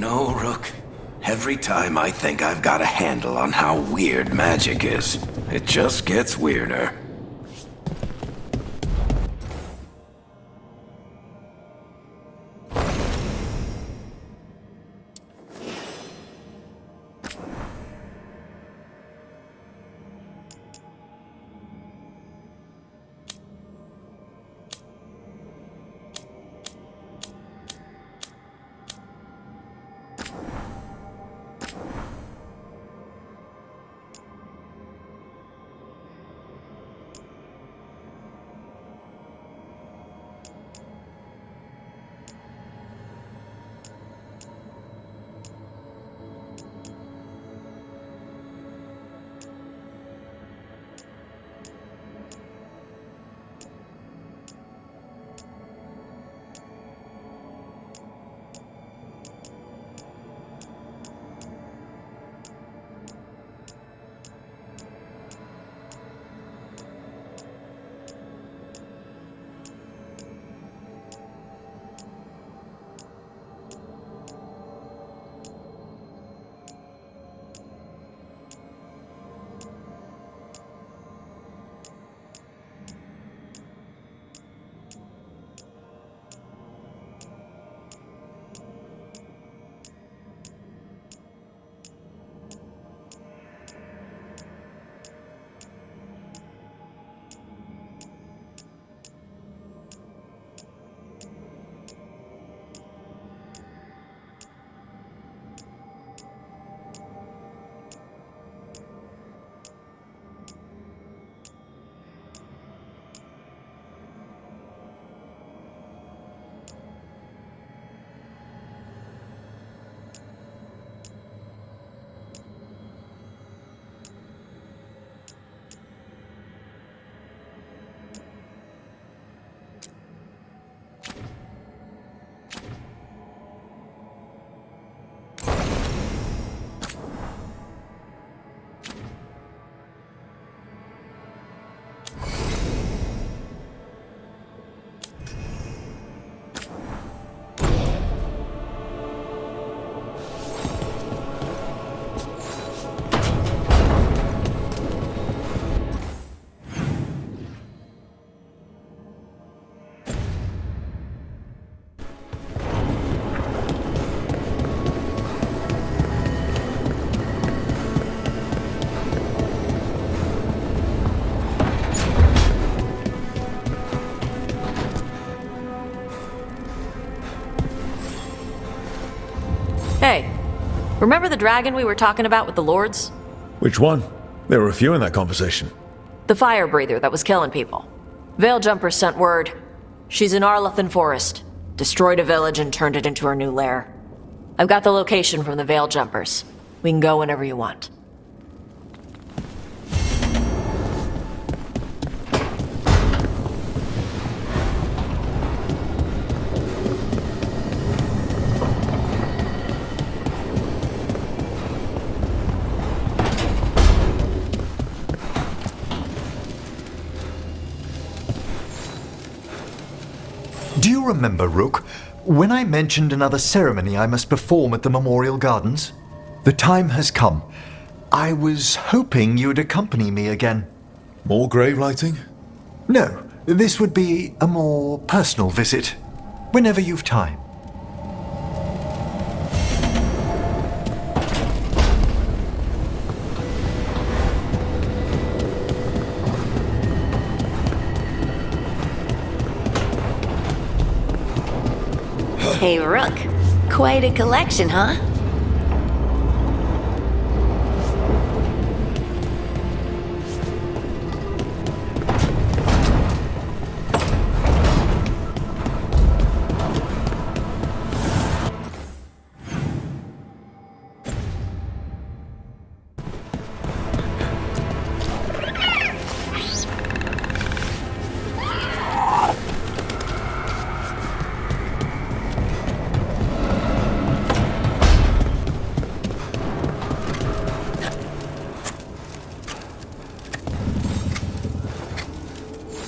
know, Rook, every time I think I've got a handle on how weird magic is, it just gets weirder. Hey, remember the dragon we were talking about with the lords? Which one? There were a few in that conversation. The fire breather that was killing people. Veiljumpers sent word. She's in Arlathan Forest. Destroyed a village and turned it into her new lair. I've got the location from the Veiljumpers. We can go whenever you want. Do you remember, Rook, when I mentioned another ceremony I must perform at the Memorial Gardens? The time has come. I was hoping you'd accompany me again. More grave lighting? No, this would be a more personal visit. Whenever you've time. Hey, Rook. Quite a collection, huh?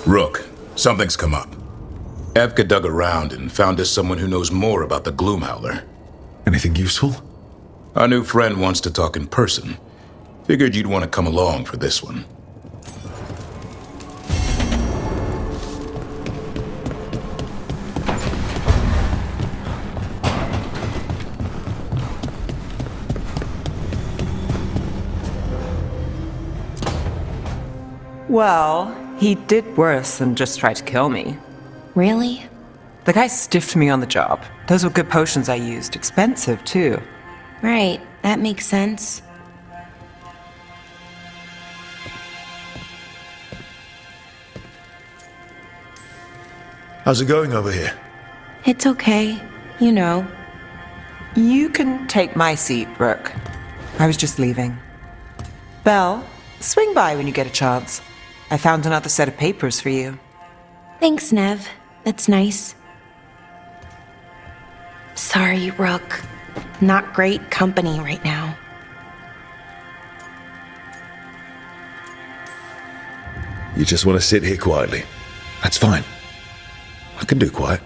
Rook, something's come up. Evka dug around and found us someone who knows more about the Gloomhowler. Anything useful? Our new friend wants to talk in person. Figured you'd want to come along for this one. Well, he did worse than just try to kill me. Really? The guy stiffed me on the job. Those were good potions I used. Expensive, too. Right, that makes sense. How's it going over here? It's okay. You know. You can take my seat, Rook. I was just leaving. Belle, swing by when you get a chance. I found another set of papers for you. Thanks, Nev. That's nice. Sorry, Rook. Not great company right now. You just want to sit here quietly. That's fine. I can do quiet.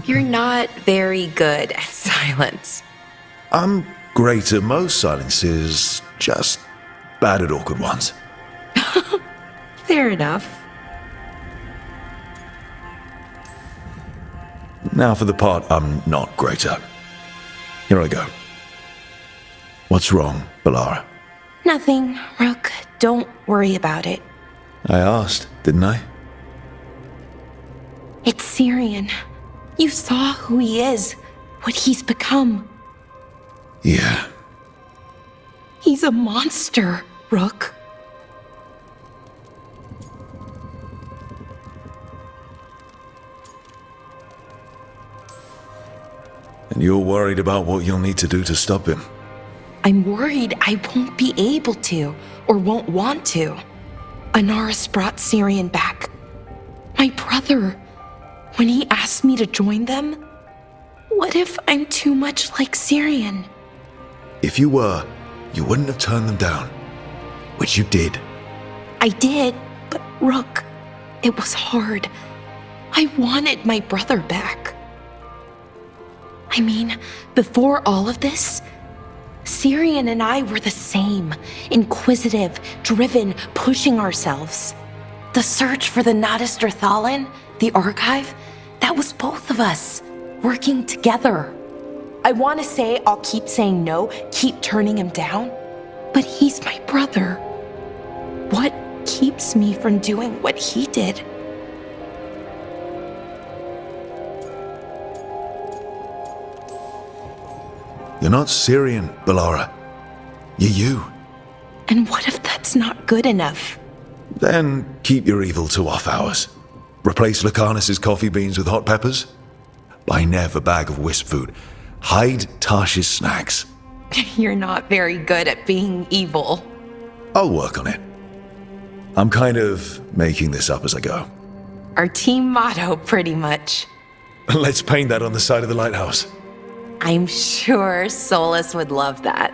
You're not very good at silence. I'm great at most silences, just bad at awkward ones. Fair enough. Now for the part I'm not great at. Here I go. What's wrong, Balara? Nothing, Rook. Don't worry about it. I asked, didn't I? It's Syrian. You saw who he is, what he's become. Yeah. He's a monster, Rook. And you're worried about what you'll need to do to stop him. I'm worried I won't be able to, or won't want to. Anaris brought Syrian back. My brother. When he asked me to join them, what if I'm too much like Syrian? If you were, you wouldn't have turned them down. Which you did. I did, but Rook, it was hard. I wanted my brother back. I mean, before all of this, Syrian and I were the same. Inquisitive, driven, pushing ourselves. The search for the Natus Thalin, the archive, that was both of us, working together. I want to say I'll keep saying no, keep turning him down, but he's my brother. What keeps me from doing what he did? You're not Syrian, Balara. You're you. And what if that's not good enough? Then keep your evil to off hours. Replace Lucanus's coffee beans with hot peppers. Buy Nev a bag of wisp food. Hide Tarsh's snacks. You're not very good at being evil. I'll work on it. I'm kind of making this up as I go. Our team motto, pretty much. Let's paint that on the side of the lighthouse. I'm sure Solus would love that.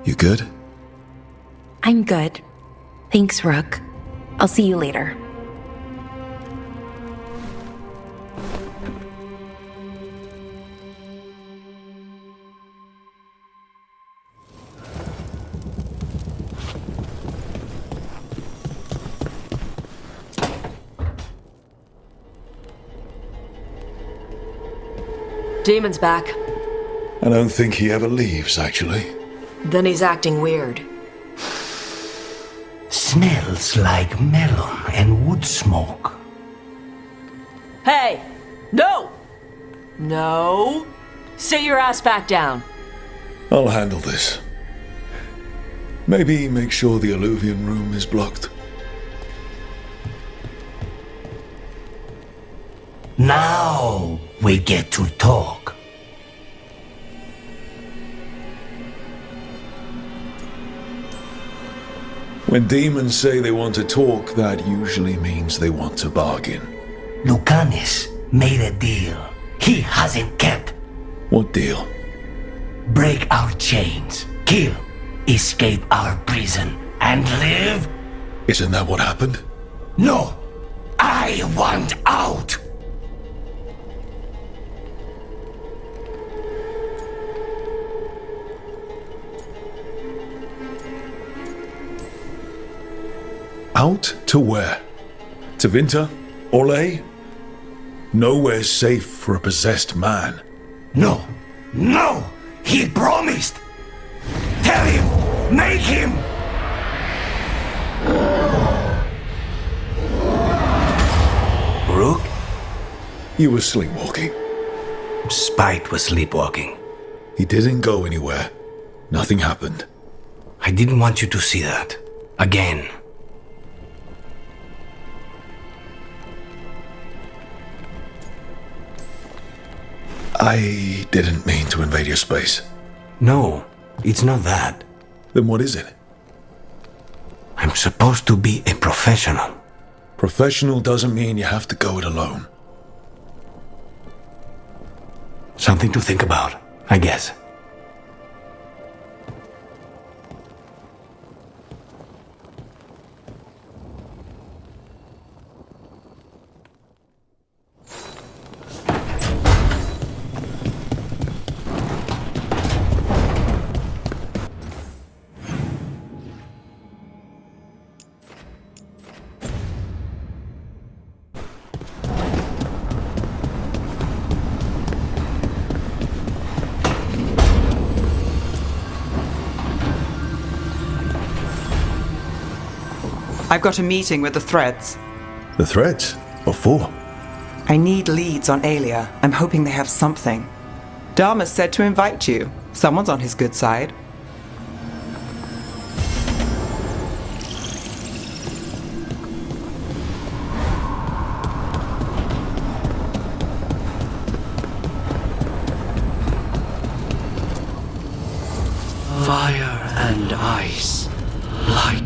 You good? I'm good. Thanks, Rook. I'll see you later. Demon's back. I don't think he ever leaves, actually. Then he's acting weird. Smells like melon and wood smoke. Hey! No! No! Sit your ass back down. I'll handle this. Maybe make sure the alluvium room is blocked. Now we get to talk. When demons say they want to talk, that usually means they want to bargain. Lucanus made a deal he hasn't kept. What deal? Break our chains, kill, escape our prison, and live? Isn't that what happened? No, I want out. Out to where? To Vinta? Orlais? Nowhere's safe for a possessed man. No, no, he promised. Tell him, make him. Rook? You were sleepwalking. Spite was sleepwalking. He didn't go anywhere. Nothing happened. I didn't want you to see that. Again. I didn't mean to invade your space. No, it's not that. Then what is it? I'm supposed to be a professional. Professional doesn't mean you have to go it alone. Something to think about, I guess. I've got a meeting with the Threads. The threats? What for? I need leads on Aelia. I'm hoping they have something. Dharma said to invite you. Someone's on his good side. Fire and ice. Light.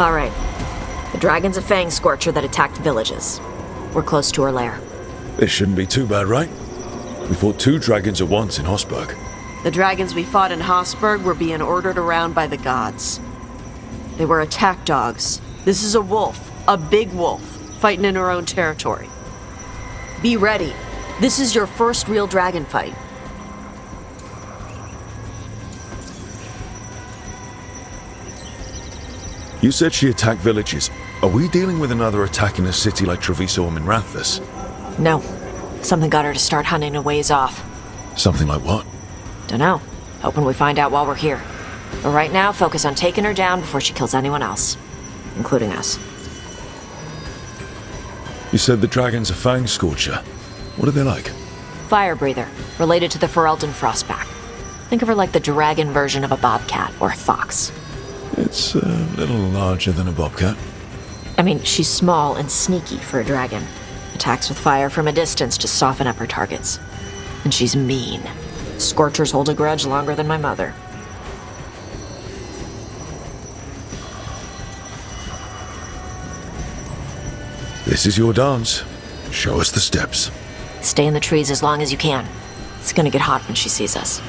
All right. The dragon's a fang scorcher that attacked villages. We're close to her lair. This shouldn't be too bad, right? We fought 2 dragons at once in Hosberg. The dragons we fought in Hosberg were being ordered around by the gods. They were attack dogs. This is a wolf, a big wolf, fighting in her own territory. Be ready. This is your first real dragon fight. You said she attacked villages. Are we dealing with another attack in a city like Treviso or Minrathus? No. Something got her to start hunting a ways off. Something like what? Dunno. Hoping we find out while we're here. But right now, focus on taking her down before she kills anyone else. Including us. You said the dragon's a fang scorcher. What are they like? Fire breather, related to the Ferelden Frostback. Think of her like the dragon version of a bobcat or a fox. It's a little larger than a bobcat. I mean, she's small and sneaky for a dragon. Attacks with fire from a distance to soften up her targets. And she's mean. Scorchers hold a grudge longer than my mother. This is your dance. Show us the steps. Stay in the trees as long as you can. It's gonna get hot when she sees us.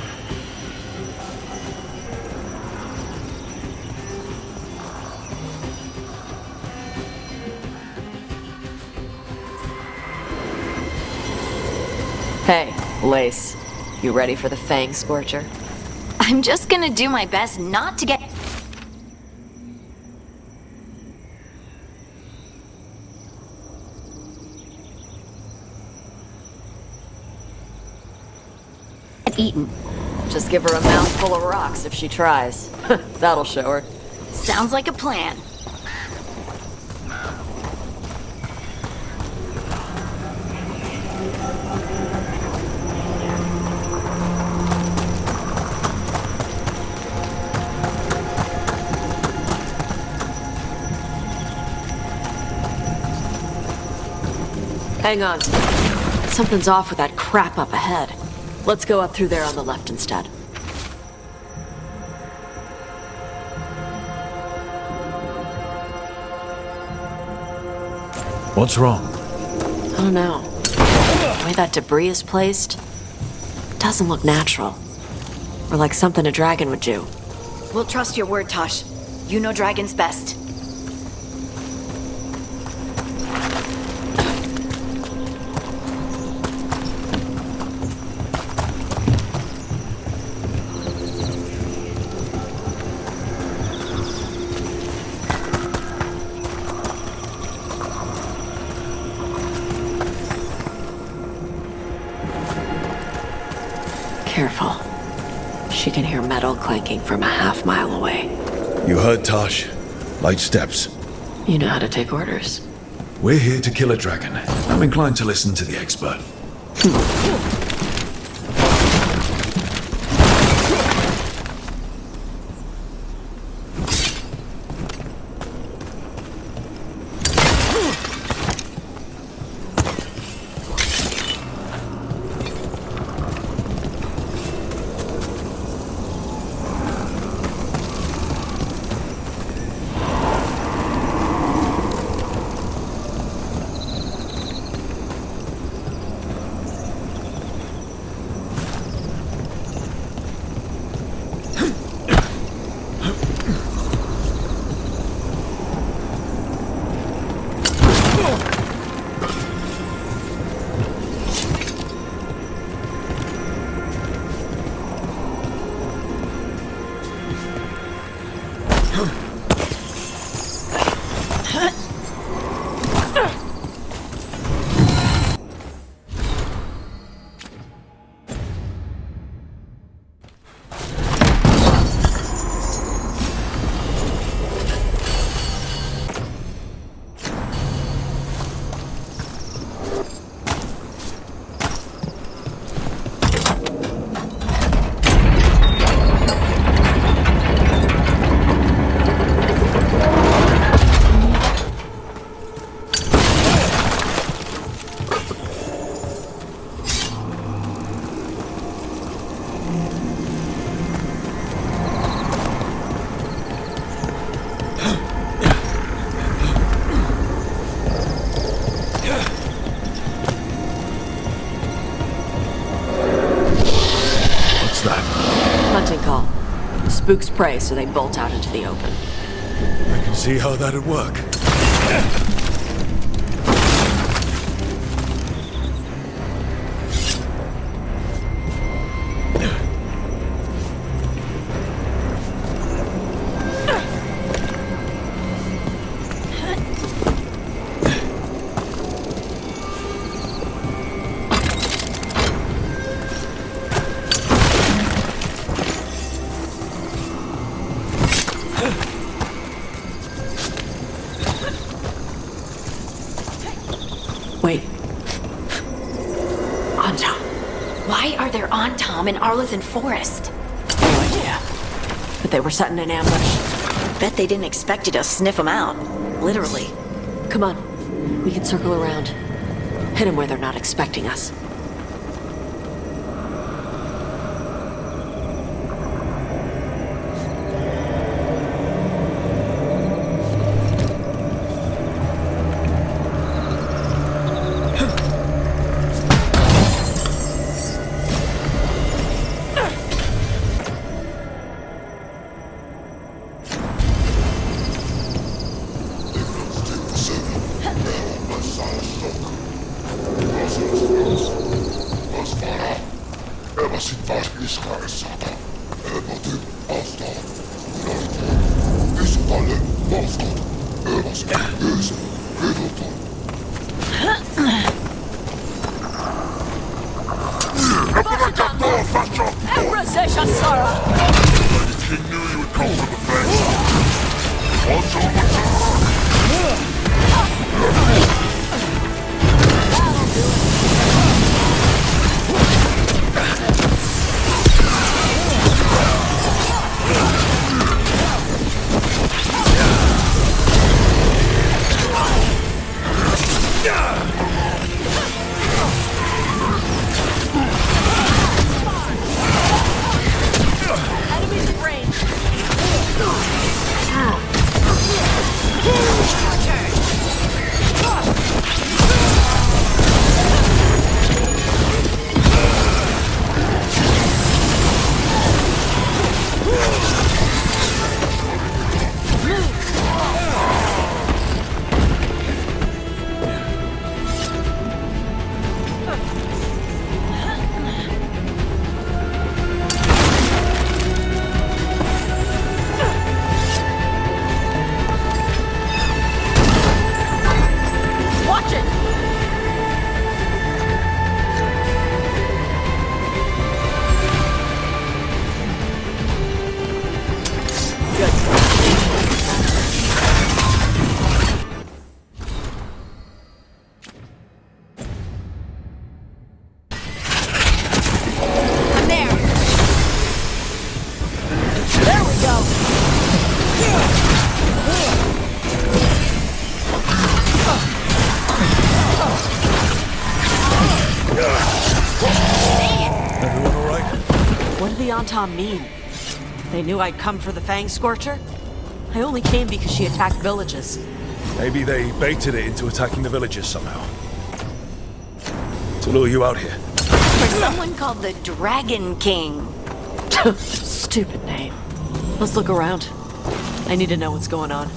Hey, Lace. You ready for the Fang Scorcher? I'm just gonna do my best not to get eaten. Just give her a mouthful of rocks if she tries. That'll show her. Sounds like a plan. Hang on. Something's off with that crap up ahead. Let's go up through there on the left instead. What's wrong? I don't know. The way that debris is placed doesn't look natural. Or like something a dragon would do. We'll trust your word, Tosh. You know dragons best. Careful. She can hear metal clanking from a half-mile away. You heard Tosh. Light steps. You know how to take orders. We're here to kill a dragon. I'm inclined to listen to the expert. spooks prey, so they bolt out into the open. I can see how that'd work. Wait. Anton. Why are there Antom in Arlothan Forest? No idea. But they were setting an ambush. Bet they didn't expect you to sniff them out. Literally. Come on. We can circle around. Hit them where they're not expecting us. Antom mean? They knew I'd come for the Fang Scorcher? I only came because she attacked villages. Maybe they baited it into attacking the villagers somehow. To lure you out here. For someone called the Dragon King. Stupid name. Let's look around. I need to know what's going on.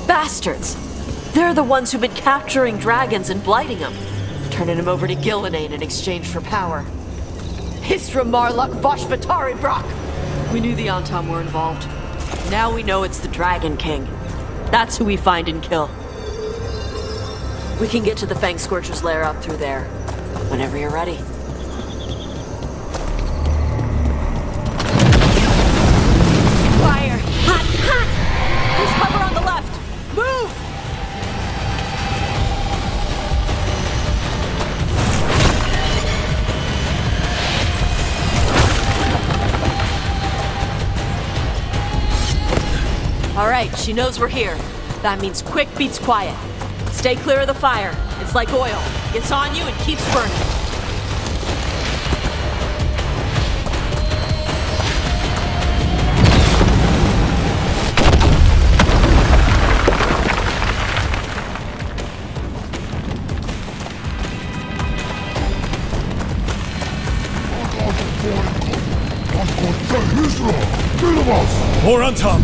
Bastards! They're the ones who've been capturing dragons and blighting them, turning them over to Gillenane in exchange for power. Hisra Marluk Voshvatari Brock! We knew the Antom were involved. Now we know it's the Dragon King. That's who we find and kill. We can get to the Fang Scorcher's lair up through there, whenever you're ready. Fire! Hot! Hot! There's cover on the left! Move! All right, she knows we're here. That means quick beats quiet. Stay clear of the fire. It's like oil. Gets on you and keeps burning. More on top!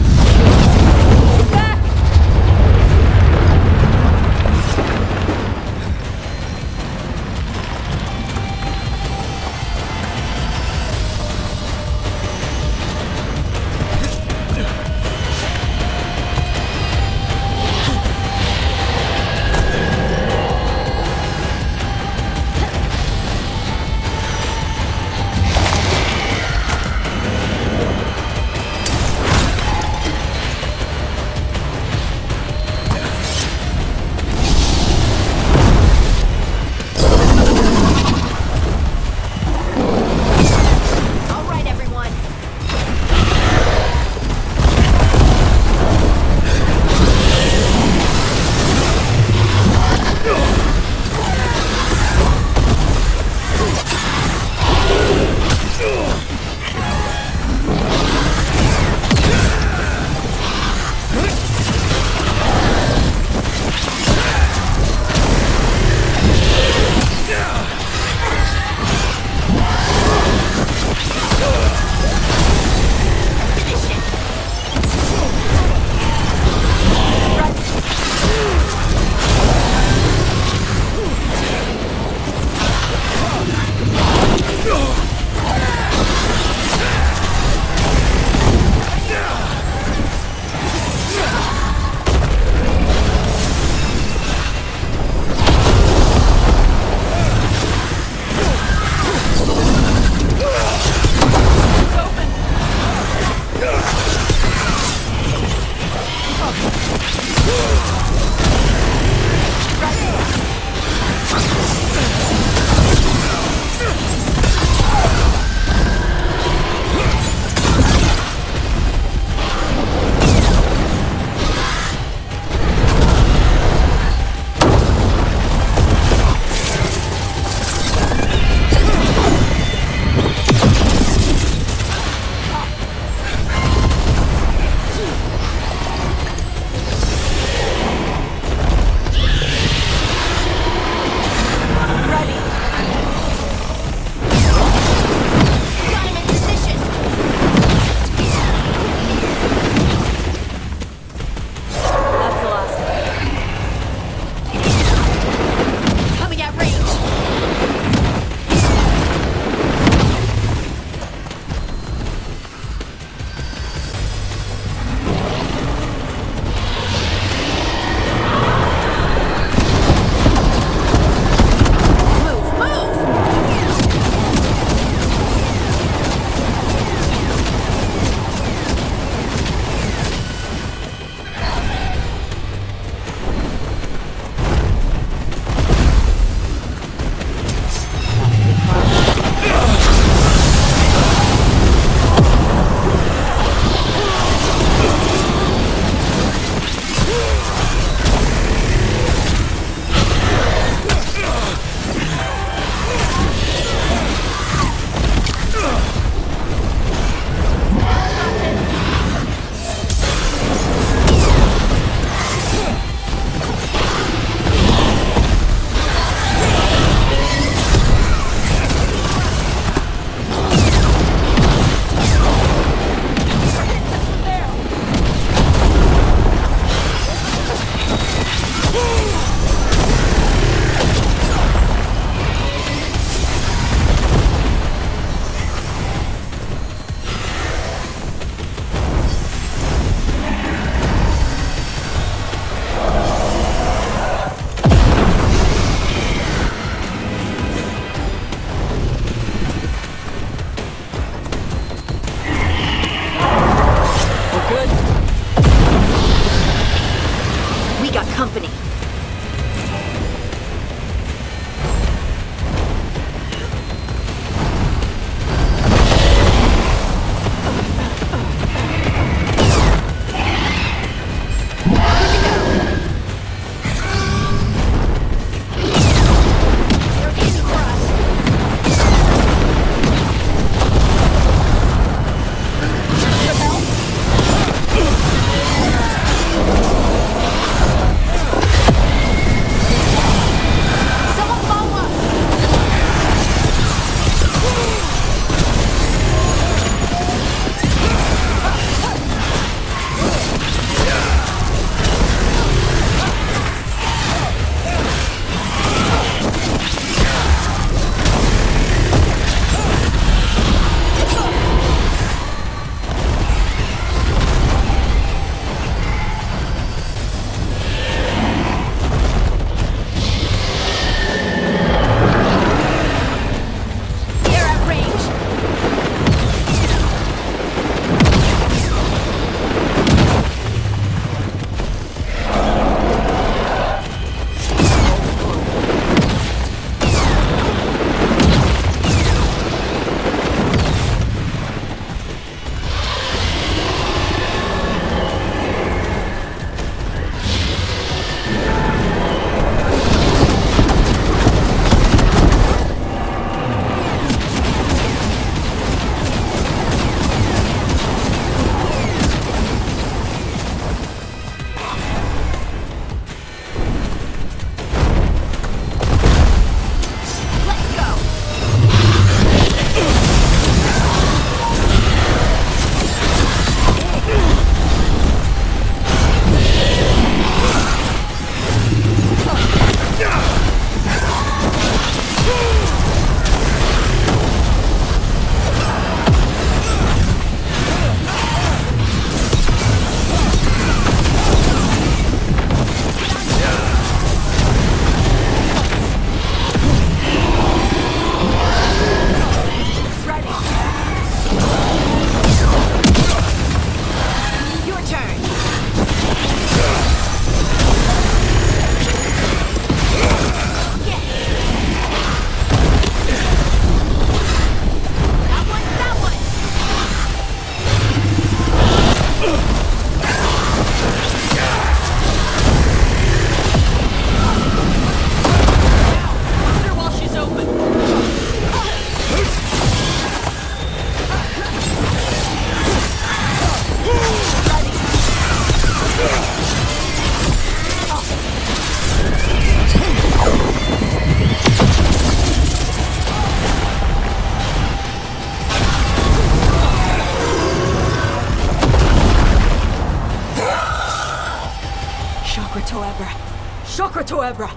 Shokratoebra!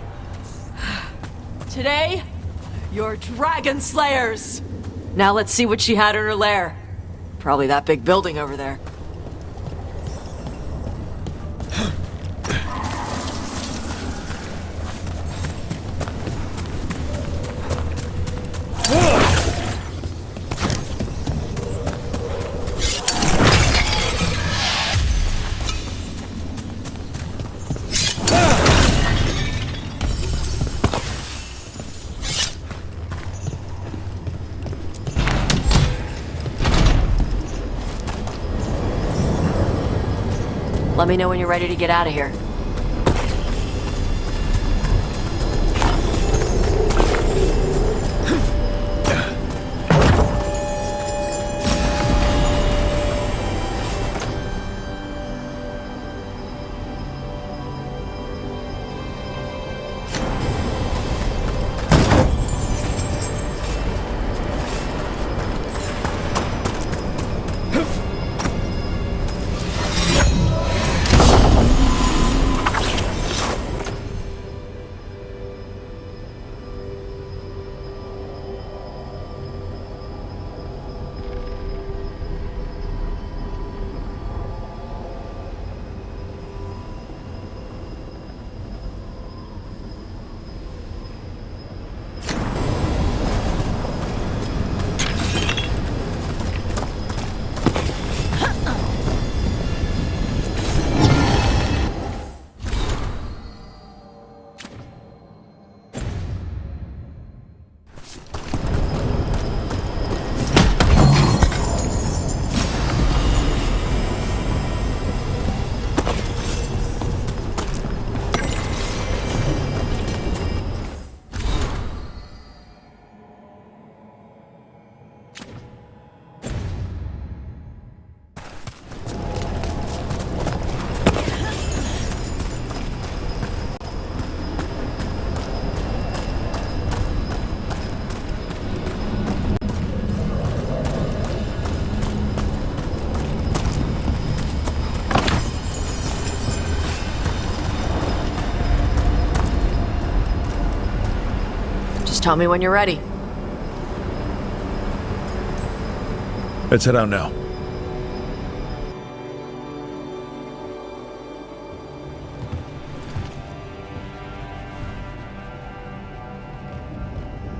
Today, you're dragon slayers! Now let's see what she had in her lair. Probably that big building over there. Let me know when you're ready to get out of here. Just tell me when you're ready. Let's head out now.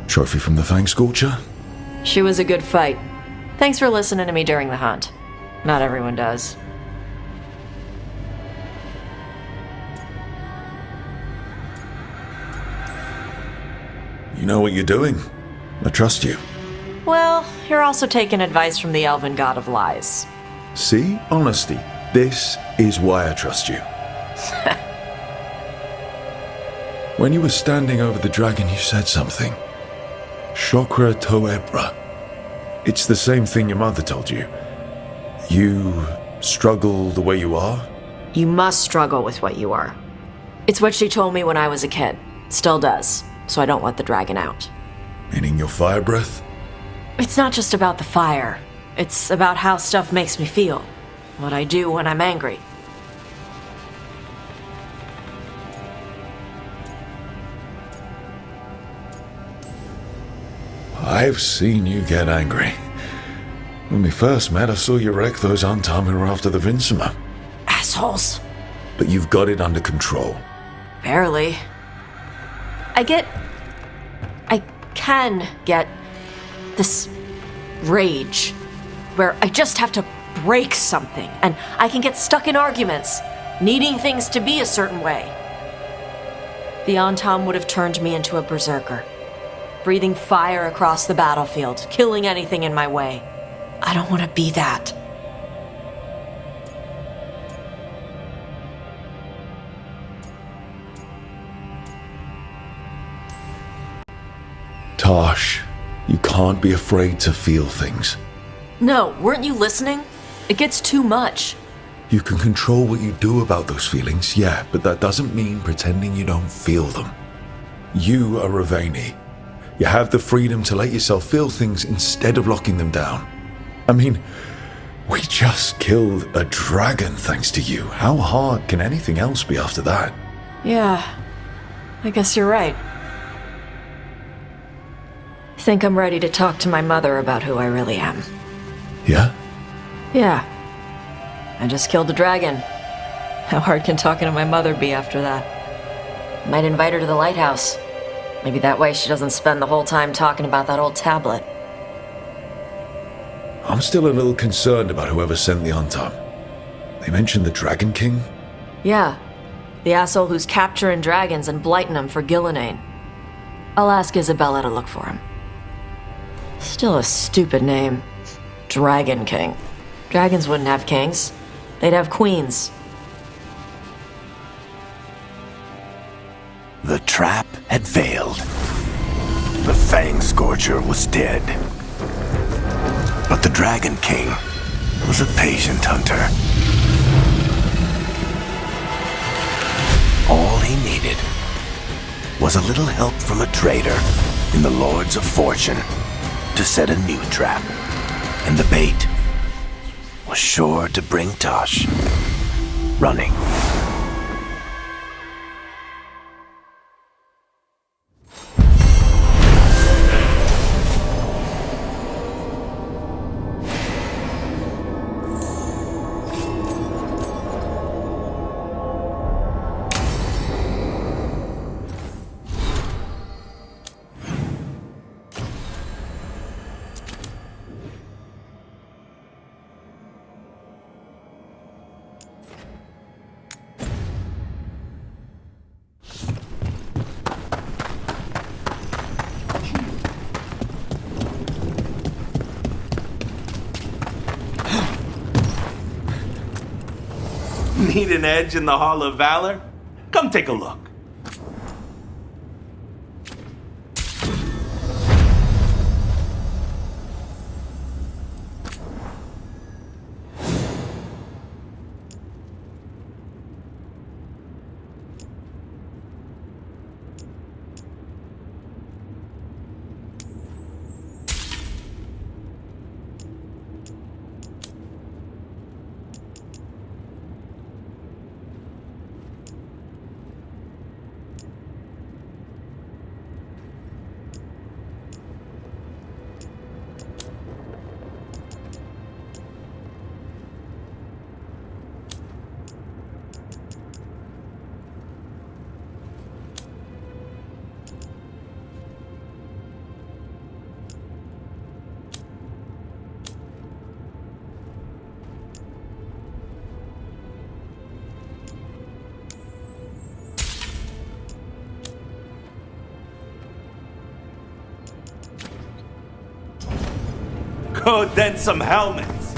Trophy from the Fang Scorcher? She was a good fight. Thanks for listening to me during the hunt. Not everyone does. You know what you're doing. I trust you. Well, you're also taking advice from the elven god of lies. See? Honesty. This is why I trust you. When you were standing over the dragon, you said something. Shokratoebra. It's the same thing your mother told you. You struggle the way you are? You must struggle with what you are. It's what she told me when I was a kid. Still does. So I don't let the dragon out. Meaning your fire breath? It's not just about the fire. It's about how stuff makes me feel. What I do when I'm angry. I've seen you get angry. When we first met, I saw you wreck those Antam who were after the Vincima. Assholes. But you've got it under control. Barely. I can get this rage where I just have to break something and I can get stuck in arguments, needing things to be a certain way. The Antam would have turned me into a berserker, breathing fire across the battlefield, killing anything in my way. I don't want to be that. Tosh, you can't be afraid to feel things. No, weren't you listening? It gets too much. You can control what you do about those feelings, yeah, but that doesn't mean pretending you don't feel them. You are Ravani. You have the freedom to let yourself feel things instead of locking them down. I mean, we just killed a dragon thanks to you. How hard can anything else be after that? Yeah, I guess you're right. I think I'm ready to talk to my mother about who I really am. Yeah? Yeah. I just killed a dragon. How hard can talking to my mother be after that? Might invite her to the lighthouse. Maybe that way she doesn't spend the whole time talking about that old tablet. I'm still a little concerned about whoever sent the Untom. They mentioned the Dragon King? Yeah. The asshole who's capturing dragons and blighting them for Gillinane. I'll ask Isabella to look for him. Still a stupid name. Dragon King. Dragons wouldn't have kings. They'd have queens. The trap had failed. The Fang Scorcher was dead. But the Dragon King was a patient hunter. All he needed was a little help from a trader in the Lords of Fortune to set a new trap. And the bait was sure to bring Tosh running. Need an edge in the Hall of Valor? Come take a look. Go dent some helmets.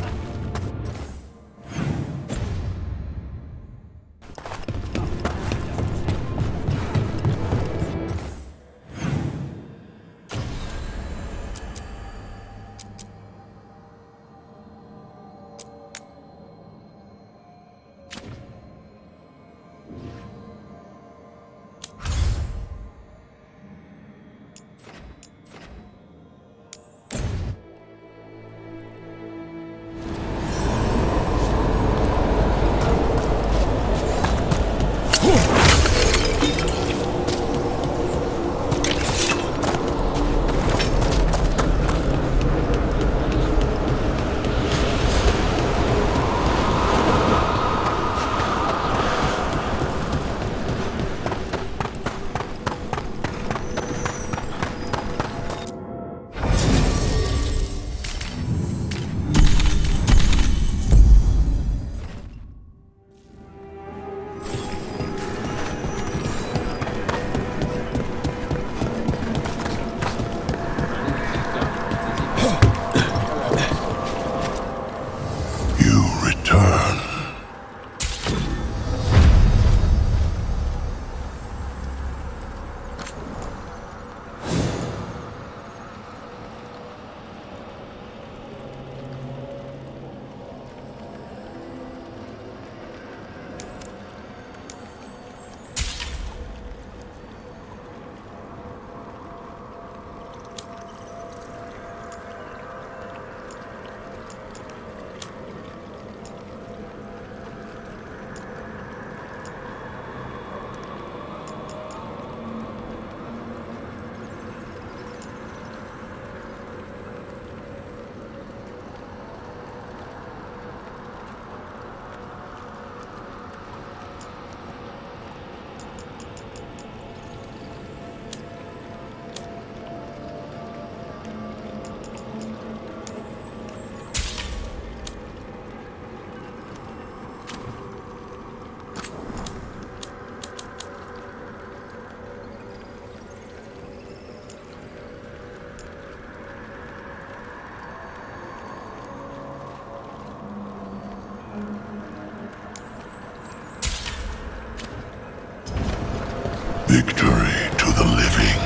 Victory to the living.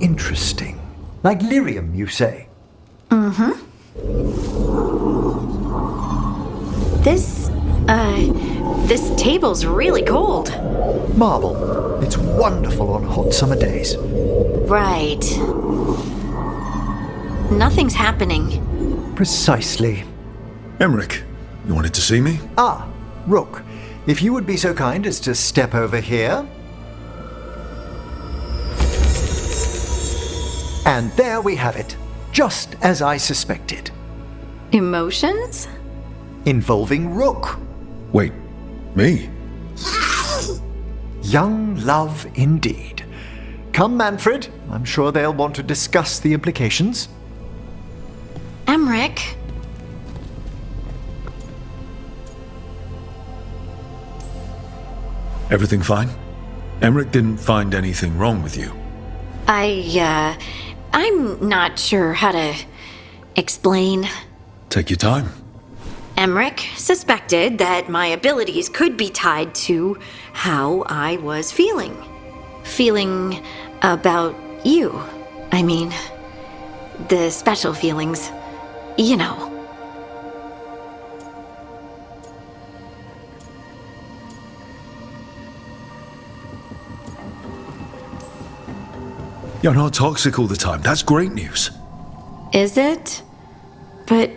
Interesting. Like lyrium, you say? Mm-hmm. This table's really cold. Marble. It's wonderful on hot summer days. Right. Nothing's happening. Precisely. Emmerich, you wanted to see me? Ah, Rook. If you would be so kind as to step over here. And there we have it. Just as I suspected. Emotions? Involving Rook. Wait, me? Young love indeed. Come, Manfred. I'm sure they'll want to discuss the implications. Emmerich? Everything fine? Emmerich didn't find anything wrong with you. I'm not sure how to Explain. Take your time. Emmerich suspected that my abilities could be tied to how I was feeling. Feeling about you. I mean, the special feelings. You know. You're not toxic all the time. That's great news. Is it? But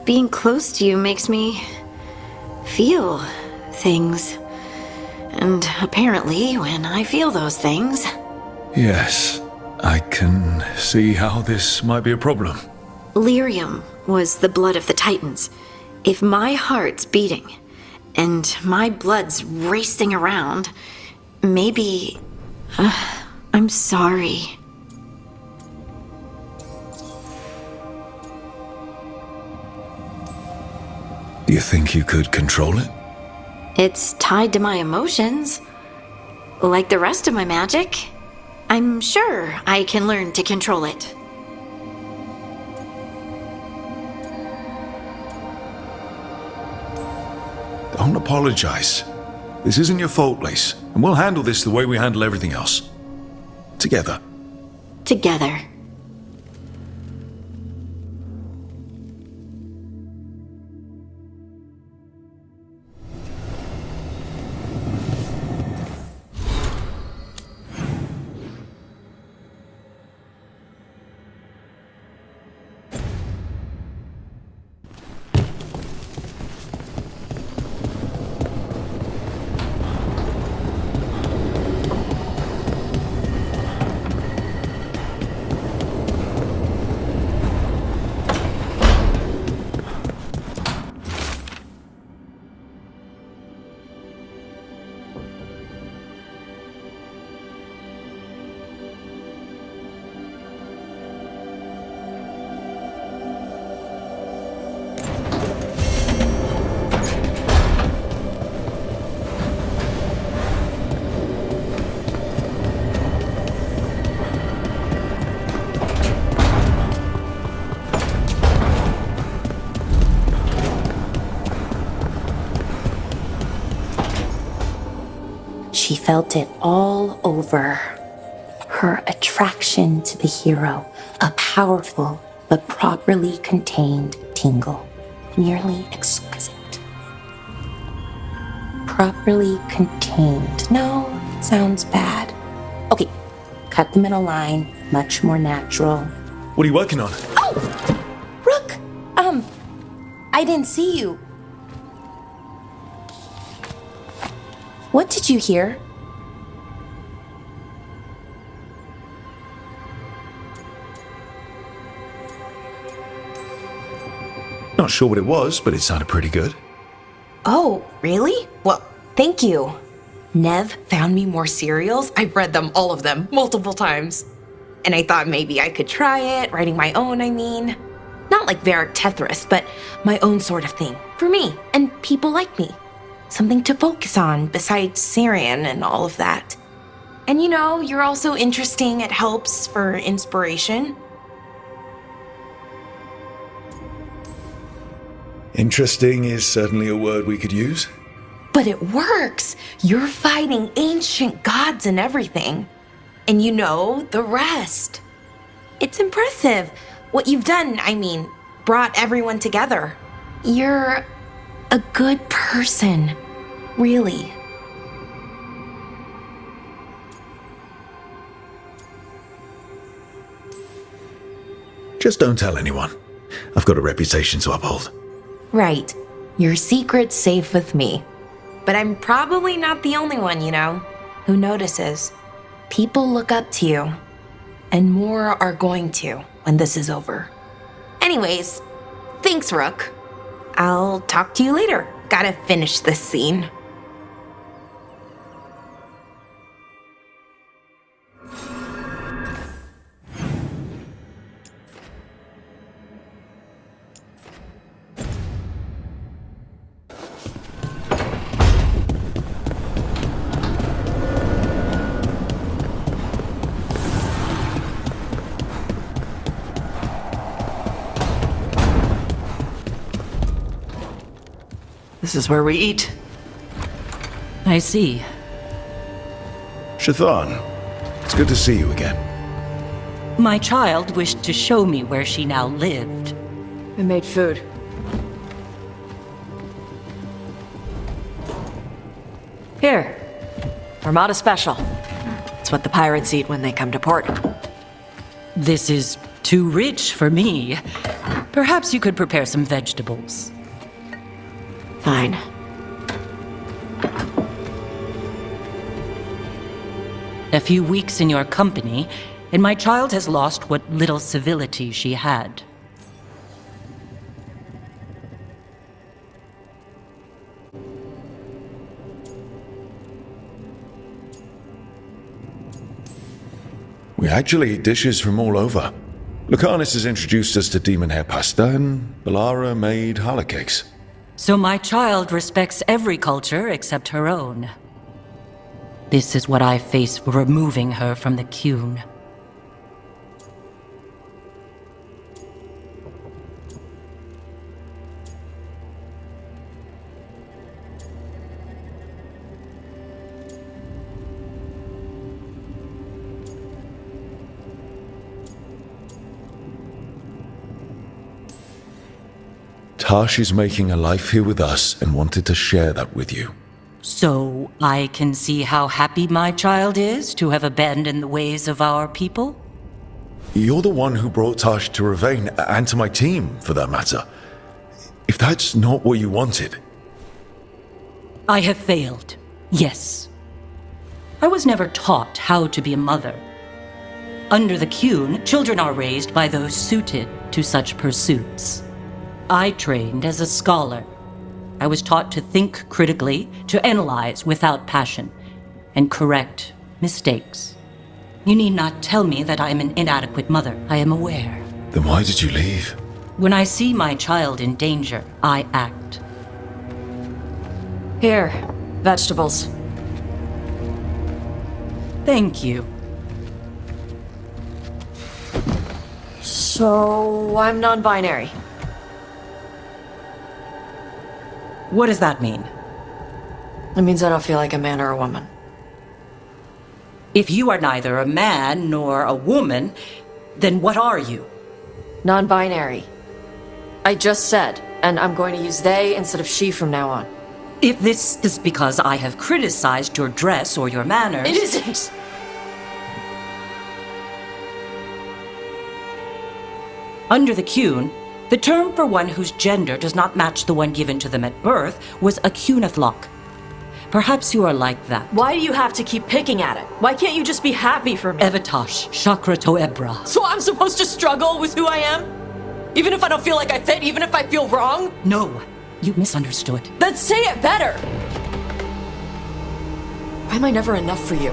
being close to you makes me feel things. And apparently, when I feel those things... Yes, I can see how this might be a problem. Lyrium was the blood of the Titans. If my heart's beating, and my blood's racing around, maybe... I'm sorry. Do you think you could control it? It's tied to my emotions. Like the rest of my magic. I'm sure I can learn to control it. Don't apologize. This isn't your fault, Lace, and we'll handle this the way we handle everything else. Together. Together. She felt it all over. Her attraction to the hero, a powerful but properly contained tingle, nearly exquisite. Properly contained. No, sounds bad. Okay, cut the middle line, much more natural. What are you working on? Oh! Rook! I didn't see you. What did you hear? Not sure what it was, but it sounded pretty good. Oh, really? Well, thank you. Nev found me more serials. I've read them, all of them, multiple times. And I thought maybe I could try it, writing my own, I mean. Not like Varric Tethris, but my own sort of thing. For me, and people like me. Something to focus on besides Syrian and all of that. And you know, you're also interesting. It helps for inspiration. Interesting is certainly a word we could use. But it works. You're fighting ancient gods and everything. And you know the rest. It's impressive. What you've done, I mean, brought everyone together. You're a good person. Really. Just don't tell anyone. I've got a reputation to uphold. Right. Your secret's safe with me. But I'm probably not the only one, you know, who notices. People look up to you. And more are going to when this is over. Anyways, thanks, Rook. I'll talk to you later. Gotta finish this scene. This is where we eat. I see. Shathan, it's good to see you again. My child wished to show me where she now lived. I made food. Here. Armada Special. It's what the pirates eat when they come to port. This is too rich for me. Perhaps you could prepare some vegetables. Fine. A few weeks in your company, and my child has lost what little civility she had. We actually eat dishes from all over. Lucanus has introduced us to demon hair pasta, and Balara made challah cakes. So my child respects every culture except her own. This is what I face for removing her from the Qun. Tash is making a life here with us and wanted to share that with you. So I can see how happy my child is to have abandoned the ways of our people? You're the one who brought Tash to Ravane, and to my team, for that matter. If that's not what you wanted... I have failed, yes. I was never taught how to be a mother. Under the Qun, children are raised by those suited to such pursuits. I trained as a scholar. I was taught to think critically, to analyze without passion, and correct mistakes. You need not tell me that I am an inadequate mother. I am aware. Then why did you leave? When I see my child in danger, I act. Here, vegetables. Thank you. So, I'm non-binary. What does that mean? It means I don't feel like a man or a woman. If you are neither a man nor a woman, then what are you? Non-binary. I just said, and I'm going to use they instead of she from now on. If this is because I have criticized your dress or your manners... It isn't! Under the Qun, the term for one whose gender does not match the one given to them at birth was a Qunathlok. Perhaps you are like that. Why do you have to keep picking at it? Why can't you just be happy for me? Evatash, Chakra Toebra. So I'm supposed to struggle with who I am? Even if I don't feel like I fit, even if I feel wrong? No, you misunderstood. Then say it better! Why am I never enough for you?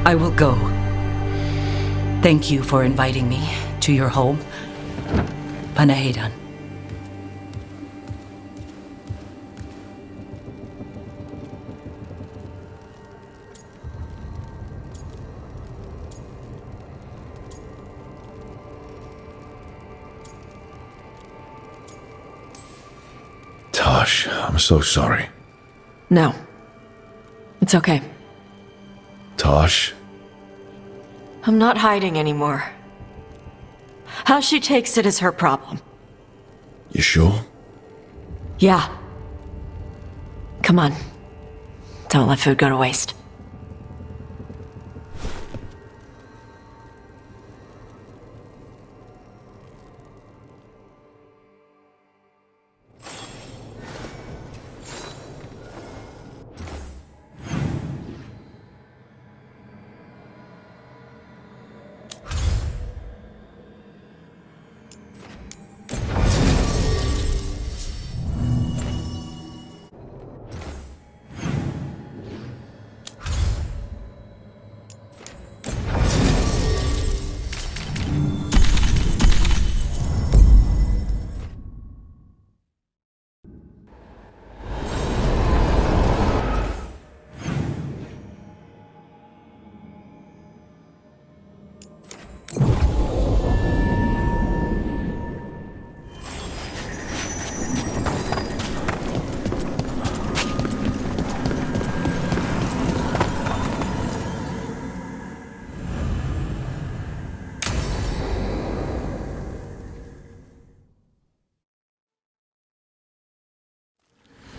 I will go. Thank you for inviting me to your home. Panahedan. Tash, I'm so sorry. No. It's okay. Tash? I'm not hiding anymore. How she takes it is her problem. You sure? Yeah. Come on. Don't let food go to waste.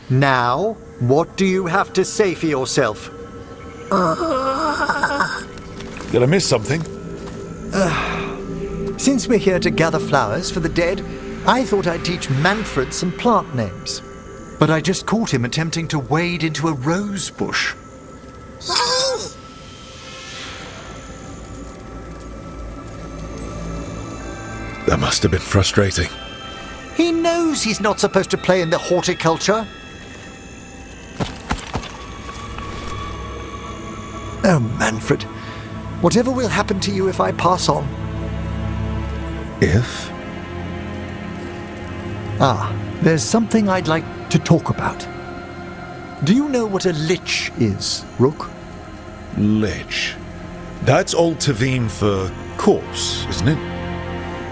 Now, what do you have to say for yourself? Did I miss something? Since we're here to gather flowers for the dead, I thought I'd teach Manfred some plant names. But I just caught him attempting to wade into a rose bush. That must have been frustrating. He knows he's not supposed to play in the horticulture. Oh, Manfred. Whatever will happen to you if I pass on? If? There's something I'd like to talk about. Do you know what a lich is, Rook? Lich. That's Old Tavine for corpse, isn't it?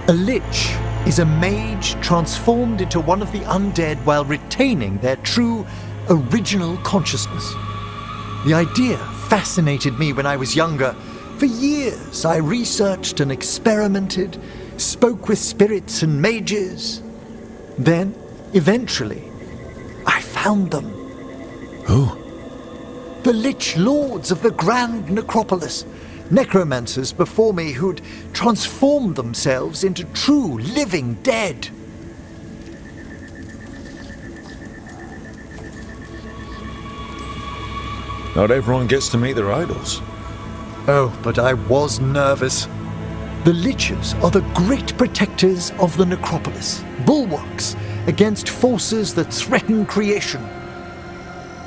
A lich is a mage transformed into one of the undead while retaining their true, original consciousness. The idea fascinated me when I was younger. For years, I researched and experimented, spoke with spirits and mages. Then, eventually, I found them. Who? The Lich Lords of the Grand Necropolis. Necromancers before me who'd transformed themselves into true living dead. Not everyone gets to meet their idols. Oh, but I was nervous. The Liches are the great protectors of the necropolis, bulwarks against forces that threaten creation.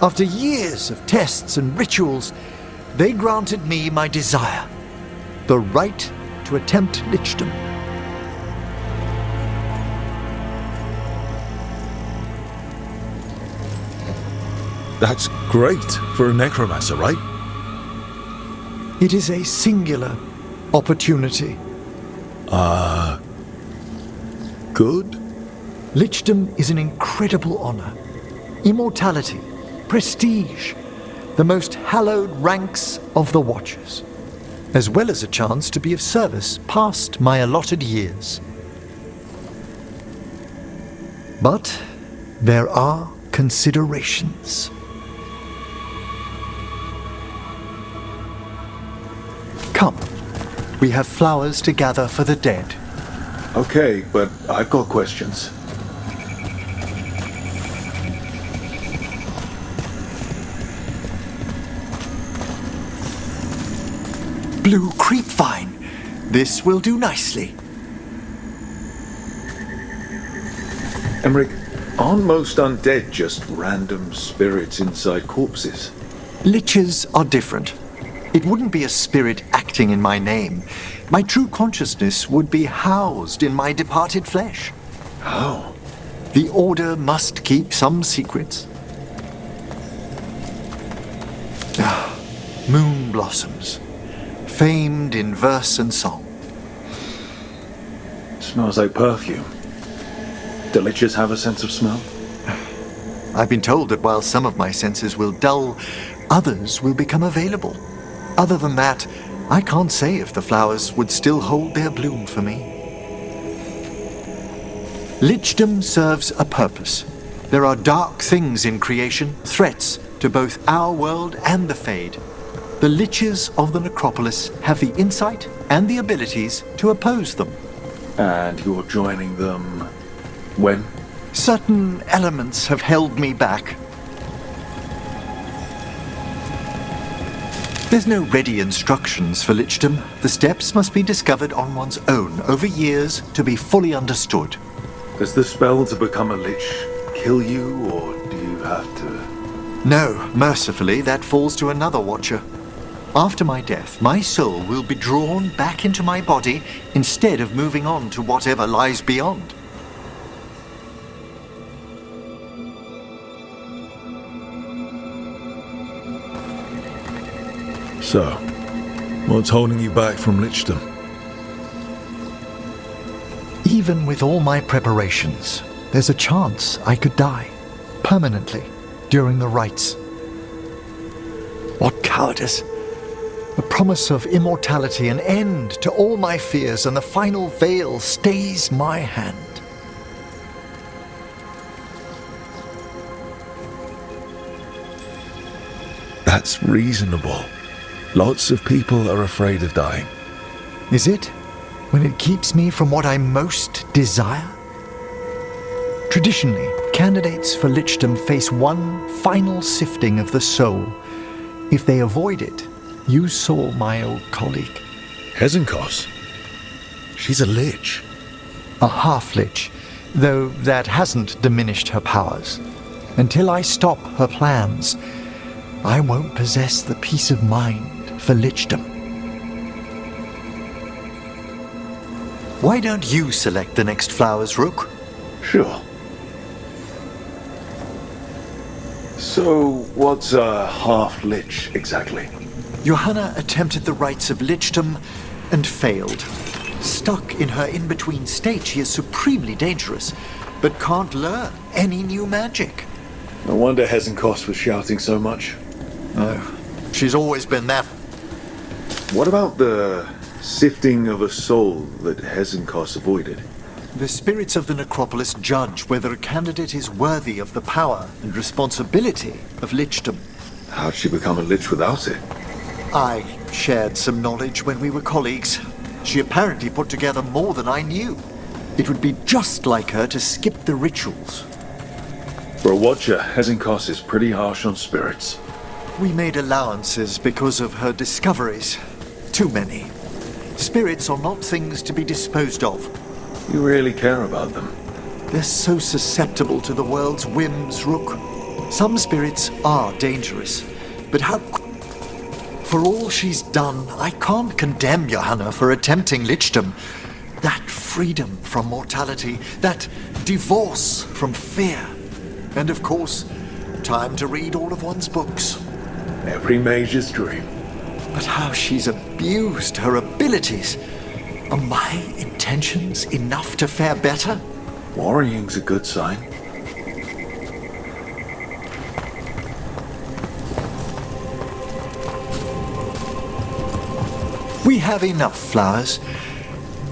After years of tests and rituals, they granted me my desire, the right to attempt lichdom. That's great for a necromancer, right? It is a singular opportunity. Good? Lichdom is an incredible honor. Immortality, prestige, the most hallowed ranks of the Watchers, as well as a chance to be of service past my allotted years. But there are considerations. Come, we have flowers to gather for the dead. Okay, but I've got questions. Blue creepvine. This will do nicely. Emmerich, aren't most undead just random spirits inside corpses? Liches are different. It wouldn't be a spirit acting in my name. My true consciousness would be housed in my departed flesh. How? The Order must keep some secrets. Moon blossoms, famed in verse and song. Smells like perfume. Do liches have a sense of smell? I've been told that while some of my senses will dull, others will become available. Other than that, I can't say if the flowers would still hold their bloom for me. Lichdom serves a purpose. There are dark things in creation, threats to both our world and the Fade. The Liches of the Necropolis have the insight and the abilities to oppose them. And you're joining them when? Certain elements have held me back. There's no ready instructions for lichdom. The steps must be discovered on one's own over years to be fully understood. Does the spell to become a lich kill you, or do you have to? No, mercifully, that falls to another Watcher. After my death, my soul will be drawn back into my body instead of moving on to whatever lies beyond. So, what's holding you back from lichdom? Even with all my preparations, there's a chance I could die permanently during the rites. What cowardice! The promise of immortality, an end to all my fears, and the final veil stays my hand. That's reasonable. Lots of people are afraid of dying. Is it? When it keeps me from what I most desire? Traditionally, candidates for lichdom face one final sifting of the soul. If they avoid it, you saw my old colleague. Hezenkos? She's a lich. A half-lich, though that hasn't diminished her powers. Until I stop her plans, I won't possess the peace of mind for lichdom. Why don't you select the next flowers, Rook? Sure. So, what's a half-lich exactly? Johanna attempted the rites of lichdom and failed. Stuck in her in-between state, she is supremely dangerous, but can't learn any new magic. No wonder Hezenkos was shouting so much. Oh, she's always been that. What about the sifting of a soul that Hezenkos avoided? The spirits of the necropolis judge whether a candidate is worthy of the power and responsibility of lichdom. How'd she become a lich without it? I shared some knowledge when we were colleagues. She apparently put together more than I knew. It would be just like her to skip the rituals. For a watcher, Hezenkos is pretty harsh on spirits. We made allowances because of her discoveries. Too many. Spirits are not things to be disposed of. You really care about them. They're so susceptible to the world's whims, Rook. Some spirits are dangerous, but how... For all she's done, I can't condemn Johanna for attempting lichdom. That freedom from mortality, that divorce from fear. And of course, time to read all of one's books. Every mage's dream. But how she's abused her abilities. Are my intentions enough to fare better? Worrying's a good sign. We have enough flowers.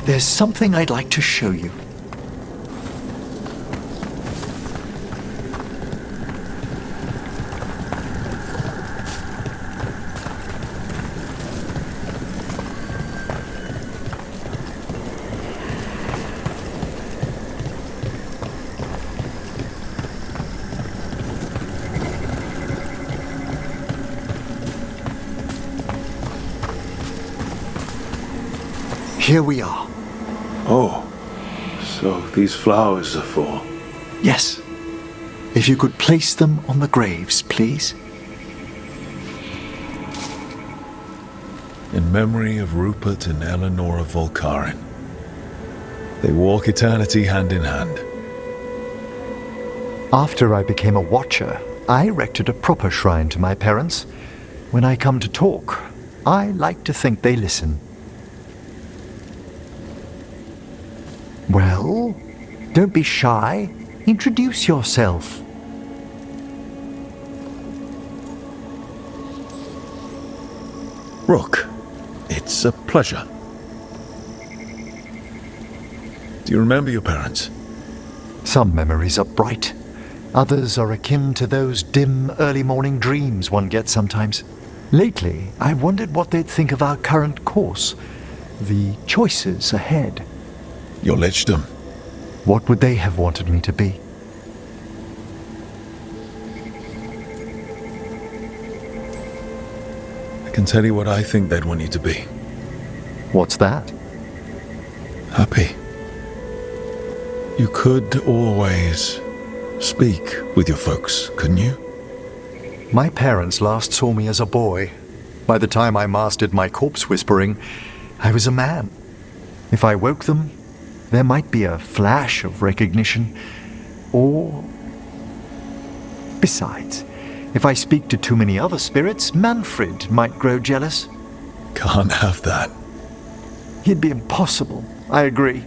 There's something I'd like to show you. Here we are. Oh, so these flowers are for... Yes. If you could place them on the graves, please. In memory of Rupert and Eleanor of Volkaren. They walk eternity hand in hand. After I became a watcher, I erected a proper shrine to my parents. When I come to talk, I like to think they listen. Well, don't be shy. Introduce yourself. Rook, it's a pleasure. Do you remember your parents? Some memories are bright. Others are akin to those dim early morning dreams one gets sometimes. Lately, I wondered what they'd think of our current course, the choices ahead. Your lichdom. What would they have wanted me to be? I can tell you what I think they'd want you to be. What's that? Happy. You could always speak with your folks, couldn't you? My parents last saw me as a boy. By the time I mastered my corpse whispering, I was a man. If I woke them, there might be a flash of recognition, or... Besides, if I speak to too many other spirits, Manfred might grow jealous. Can't have that. He'd be impossible, I agree.